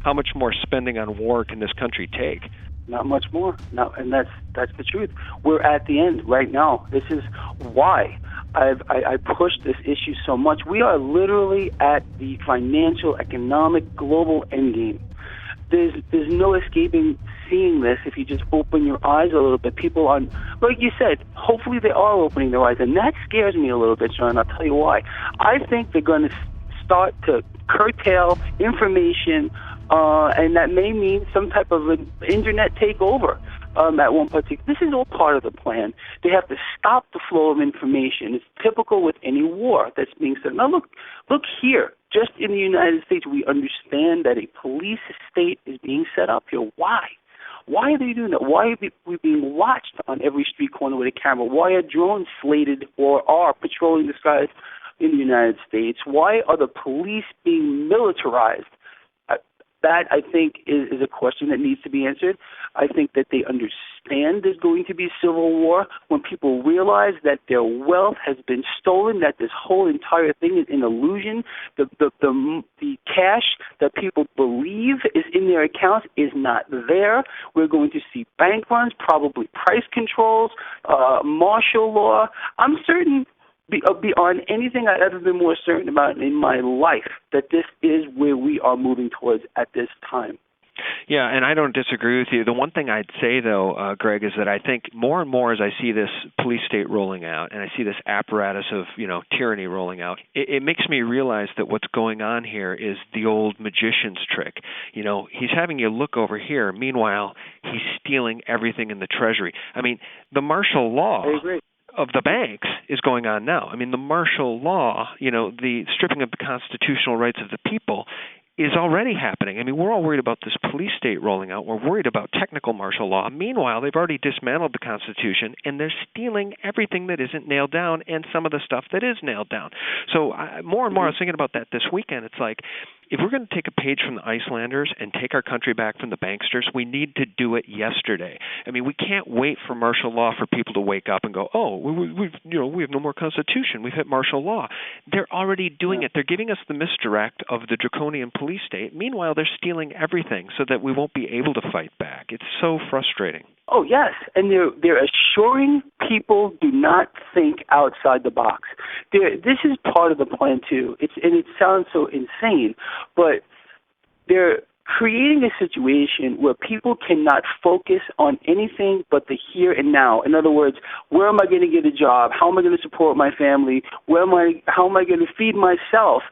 how much more spending on war can this country take? Not much more. No, and that's the truth. We're at the end right now. This is why I pushed this issue so much. We are literally at the financial, economic, global endgame. There's no escaping seeing this if you just open your eyes a little bit. People on, like you said, hopefully they are opening their eyes, and that scares me a little bit, Sean. I'll tell you why. I think they're going to start to curtail information, and that may mean some type of an internet takeover at one particular. This is all part of the plan. They have to stop the flow of information. It's typical with any war that's being said. Now look here. Just in the United States, we understand that a police state is being set up here. Why? Why are they doing that? Why are we being watched on every street corner with a camera? Why are drones slated or are patrolling the skies in the United States? Why are the police being militarized? That, I think, is a question that needs to be answered. I think that they understand there's going to be civil war when people realize that their wealth has been stolen, that this whole entire thing is an illusion. The cash that people believe is in their accounts is not there. We're going to see bank runs, probably price controls, martial law. I'm certain, beyond anything I've ever been more certain about in my life, that this is where we are moving towards at this time. Yeah, and I don't disagree with you. The one thing I'd say, though, Greg, is that I think more and more as I see this police state rolling out and I see this apparatus of, tyranny rolling out, it makes me realize that what's going on here is the old magician's trick. He's having you look over here. Meanwhile, he's stealing everything in the Treasury. I mean, the martial law of the banks is going on now. I mean, the martial law, the stripping of the constitutional rights of the people is already happening. I mean, we're all worried about this police state rolling out. We're worried about technical martial law. Meanwhile, they've already dismantled the Constitution, and they're stealing everything that isn't nailed down and some of the stuff that is nailed down. So more and more I was thinking about that this weekend. It's like, if we're going to take a page from the Icelanders and take our country back from the banksters, we need to do it yesterday. I mean, we can't wait for martial law for people to wake up and go, oh, we have no more Constitution. We've hit martial law. They're already doing it. They're giving us the misdirect of the draconian police state. Meanwhile, they're stealing everything so that we won't be able to fight back. It's so frustrating. Oh, yes, and they're assuring people do not think outside the box. This is part of the plan, too. It sounds so insane, but they're creating a situation where people cannot focus on anything but the here and now. In other words, where am I going to get a job? How am I going to support my family? How am I going to feed myself?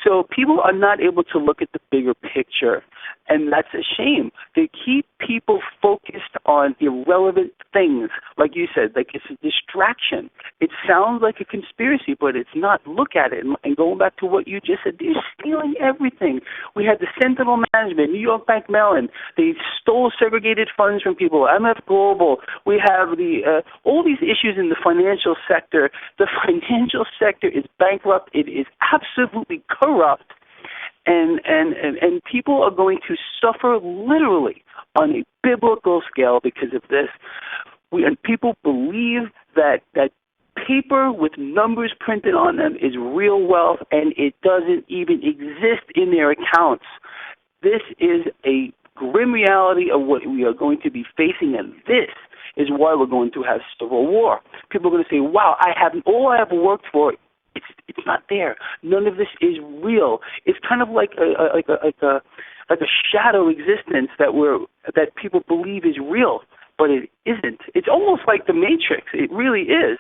So people are not able to look at the bigger picture, and that's a shame. They keep people focused on irrelevant things, like you said, like it's a distraction. It sounds like a conspiracy, but it's not. Look at it, and going back to what you just said, they're stealing everything. We had the Sentinel Management, New York Bank Mellon. They stole segregated funds from people, MF Global. We have all these issues in the financial sector. The financial sector is bankrupt. It is absolutely corrupt. And people are going to suffer literally on a biblical scale because of this. And people believe that paper with numbers printed on them is real wealth, and it doesn't even exist in their accounts. This is a grim reality of what we are going to be facing, and this is why we're going to have civil war. People are going to say, wow, all I have worked for, it's not there. None of this is real. It's kind of like a shadow existence that people believe is real, but it isn't. It's almost like the Matrix. It really is,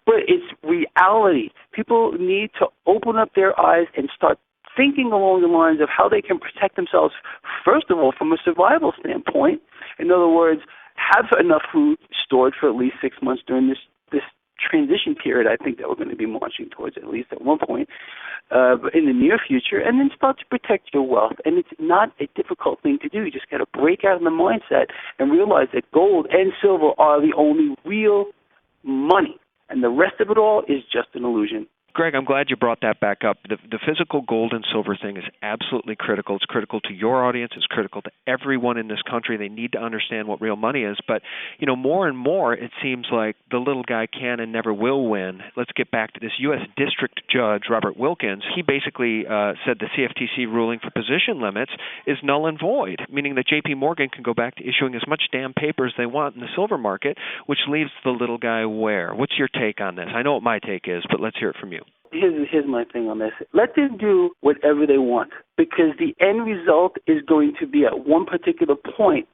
but it's reality. People need to open up their eyes and start thinking along the lines of how they can protect themselves, first of all, from a survival standpoint. In other words, have enough food stored for at least 6 months during this transition period, I think that we're going to be marching towards, at least at one point, in the near future, and then start to protect your wealth. And it's not a difficult thing to do. You just got to break out of the mindset and realize that gold and silver are the only real money, and the rest of it all is just an illusion. Greg, I'm glad you brought that back up. The physical gold and silver thing is absolutely critical. It's critical to your audience. It's critical to everyone in this country. They need to understand what real money is. But, more and more it seems like the little guy can and never will win. Let's get back to this U.S. District Judge, Robert Wilkins. He basically said the CFTC ruling for position limits is null and void, meaning that J.P. Morgan can go back to issuing as much damn paper as they want in the silver market, which leaves the little guy where? What's your take on this? I know what my take is, but let's hear it from you. Here's my thing on this. Let them do whatever they want, because the end result is going to be at one particular point.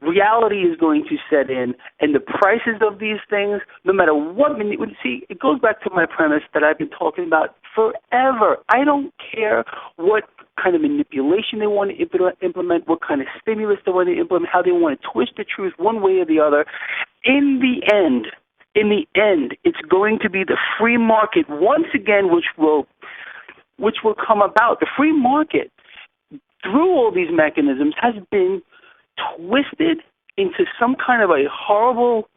Reality is going to set in, and the prices of these things, no matter what, see, it goes back to my premise that I've been talking about forever. I don't care what kind of manipulation they want to implement, what kind of stimulus they want to implement, how they want to twist the truth one way or the other. In the end, it's going to be the free market once again, which will come about. The free market, through all these mechanisms, has been twisted into some kind of a horrible,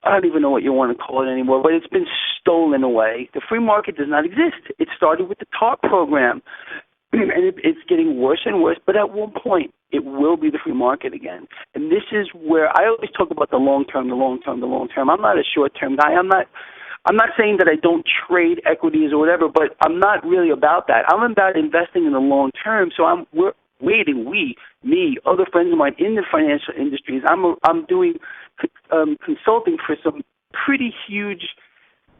I don't even know what you want to call it anymore, but it's been stolen away. The free market does not exist. It started with the TARP program, and it's getting worse and worse, but at one point it will be the free market again. And this is where I always talk about the long term. I'm not a short-term guy. I'm not saying that I don't trade equities or whatever, but I'm not really about that. I'm about investing in the long term. So we're waiting. Me, other friends of mine in the financial industries. I'm doing consulting for some pretty huge.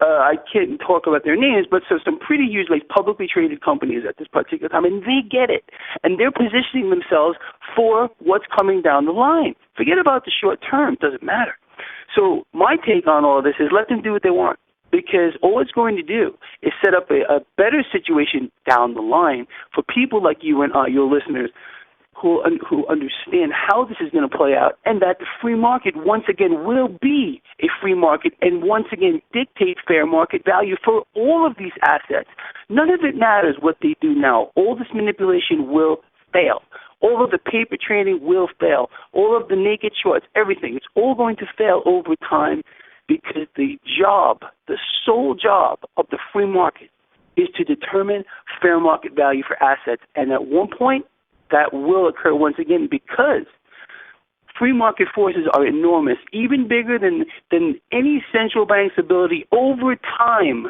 I can't talk about their names, but some pretty huge, like publicly traded companies at this particular time, and they get it, and they're positioning themselves for what's coming down the line. Forget about the short term; doesn't matter. So my take on all of this is let them do what they want, because all it's going to do is set up a better situation down the line for people like you and your listeners who understand how this is going to play out, and that the free market once again will be a free market and once again dictate fair market value for all of these assets. None of it matters what they do now. All this manipulation will fail. All of the paper trading will fail. All of the naked shorts, everything, it's all going to fail over time, because the sole job of the free market is to determine fair market value for assets. And at one point, that will occur once again, because free market forces are enormous, even bigger than any central bank's ability over time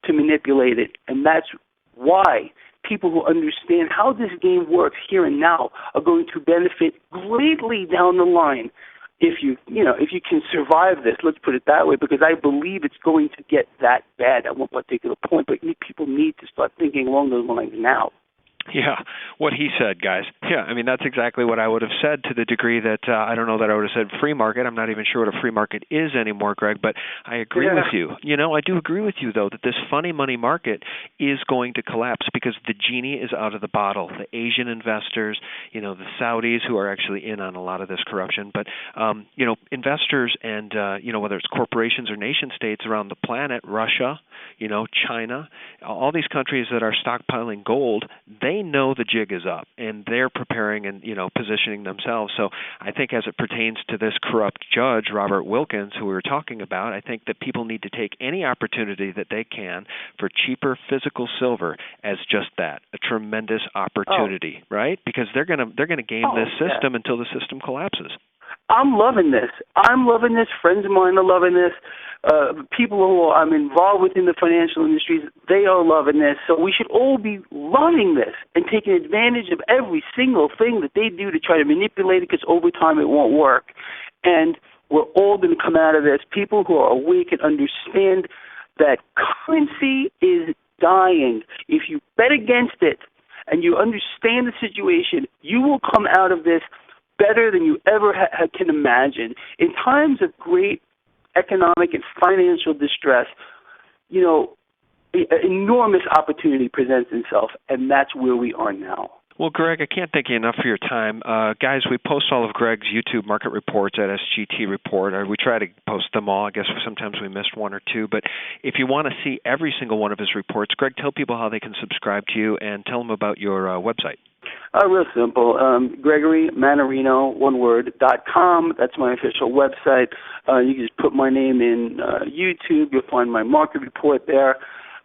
to manipulate it. And that's why people who understand how this game works here and now are going to benefit greatly down the line. If you can survive this, let's put it that way, because I believe it's going to get that bad at one particular point. But people need to start thinking along those lines now. Yeah, what he said, guys. Yeah, I mean, that's exactly what I would have said, to the degree that I don't know that I would have said free market. I'm not even sure what a free market is anymore, Greg, but I agree with you. I do agree with you, though, that this funny money market is going to collapse because the genie is out of the bottle. The Asian investors, the Saudis, who are actually in on a lot of this corruption, but, investors and, whether it's corporations or nation states around the planet, Russia, China, all these countries that are stockpiling gold, they know the jig is up, and they're preparing and, positioning themselves. So I think as it pertains to this corrupt judge, Robert Wilkins, who we were talking about, I think that people need to take any opportunity that they can for cheaper physical silver as just that, a tremendous opportunity, right? Because they're going to game this system until the system collapses. I'm loving this. Friends of mine are loving this. People who I'm involved with in the financial industries, they are loving this. So we should all be loving this and taking advantage of every single thing that they do to try to manipulate it, because over time it won't work. And we're all going to come out of this. People who are awake and understand that currency is dying. If you bet against it and you understand the situation, you will come out of this better than you ever can imagine. In times of great economic and financial distress, enormous opportunity presents itself, and that's where we are now. Well, Greg, I can't thank you enough for your time. Guys, we post all of Greg's YouTube market reports at SGT Report. We try to post them all. I guess sometimes we missed one or two. But if you want to see every single one of his reports, Greg, tell people how they can subscribe to you, and tell them about your website. Real simple. Gregory Mannarino, .com. That's my official website. You can just put my name in YouTube. You'll find my market report there.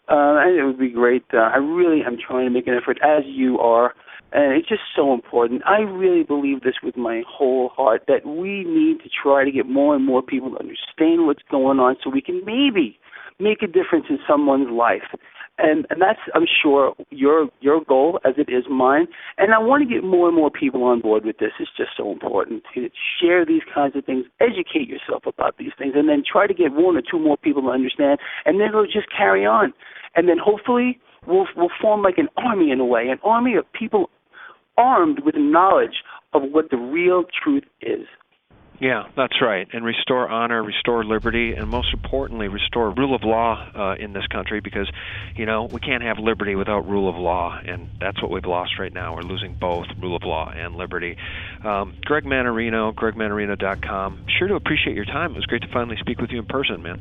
And it would be great. I really am trying to make an effort, as you are, and it's just so important. I really believe this with my whole heart, that we need to try to get more and more people to understand what's going on so we can maybe make a difference in someone's life. And that's, I'm sure, your goal, as it is mine. And I want to get more and more people on board with this. It's just so important to share these kinds of things, educate yourself about these things, and then try to get one or two more people to understand, and then it'll just carry on. And then hopefully we'll form like an army in a way, an army of people armed with knowledge of what the real truth is. Yeah, that's right. And restore honor, restore liberty, and most importantly, restore rule of law in this country, because, we can't have liberty without rule of law, and that's what we've lost right now. We're losing both rule of law and liberty. Greg Mannarino, gregmannarino.com. Sure to appreciate your time. It was great to finally speak with you in person, man.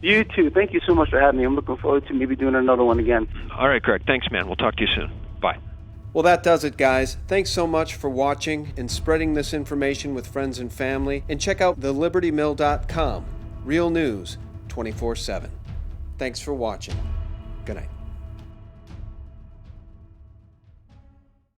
You too. Thank you so much for having me. I'm looking forward to maybe doing another one again. All right, Greg. Thanks, man. We'll talk to you soon. Bye. Well, that does it, guys. Thanks so much for watching and spreading this information with friends and family. And check out thelibertymill.com. Real news 24/7. Thanks for watching. Good night.